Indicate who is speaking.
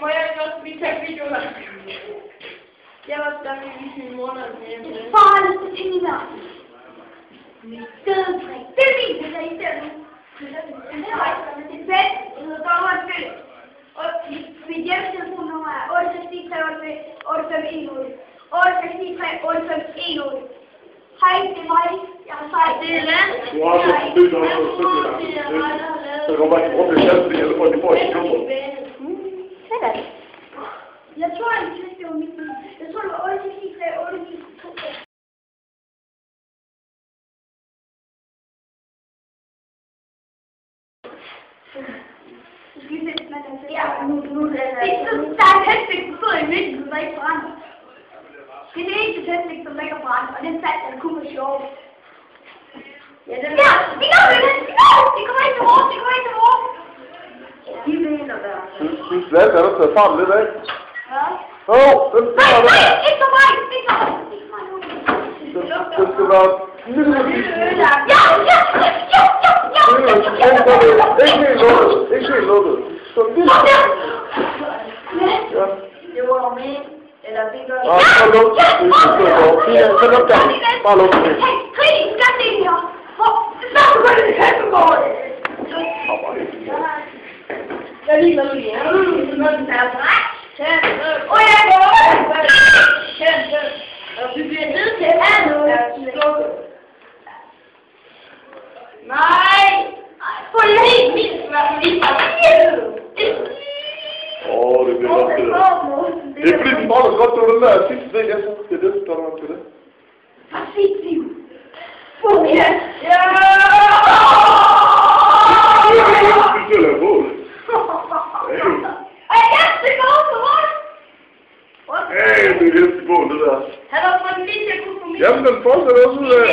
Speaker 1: Må jeg også lige tage videoer? Jeg var også der med vise min mor, når den hjemme.
Speaker 2: Det farligste ting i verden. Skødetræk. Det er min, hvis jeg ikke ser nu. Det er dommeren født. Og mit hjemmetelefonnummer er 869 869 Hej, det er mig. Jeg har sagt, det er Land.
Speaker 3: Du har også født også på 17 gange. Så går bare ikke rundt i chatten, eller får de får et nummer.
Speaker 2: Sådan. Jeg tror, det var mit nummer. Jeg tror, det var 869 Ja, nu er det. Der er et tændstik på fod i midten, som der ikke brænder. Det er det eneste tændstik, som der ikke er brændt, og den fandt jeg kun var sjov. Ja, det er vi når det! Det kommer ikke til vores, De mener der.
Speaker 3: Synes Lasse, er der taget farten lidt af?
Speaker 2: Ja.
Speaker 3: Nej,
Speaker 2: ikke for mig!
Speaker 3: Det skal være lille.
Speaker 2: Ja!
Speaker 3: Ikke helt lukket. Så lille. Ja.
Speaker 1: Det var med, eller det gør...
Speaker 3: Ja, så luk. Så luk der. Bare luk det.
Speaker 2: Hey, Trine, du skal se det her. Så du gør det kæmpegård.
Speaker 1: Jeg er lige med lige. Når den tager bræk.
Speaker 2: Jeg går.
Speaker 1: Og vi bliver nødt til at slukke. Nej!
Speaker 2: Få det helt vildt, hvad man lige har
Speaker 3: Det bliver nok det der. Det er fordi, den holder godt til den der sidste del, jeg så. Det er det, der er nok til det.
Speaker 2: Hvad fik vi jo? Fuh, ja!
Speaker 3: Du skal lave bål.
Speaker 2: Det går for mig!
Speaker 3: Hey, det er helt til bål, det der.
Speaker 1: Han har fået en lille til at kunne få mit.
Speaker 3: Jamen, den fortsætter også ud af...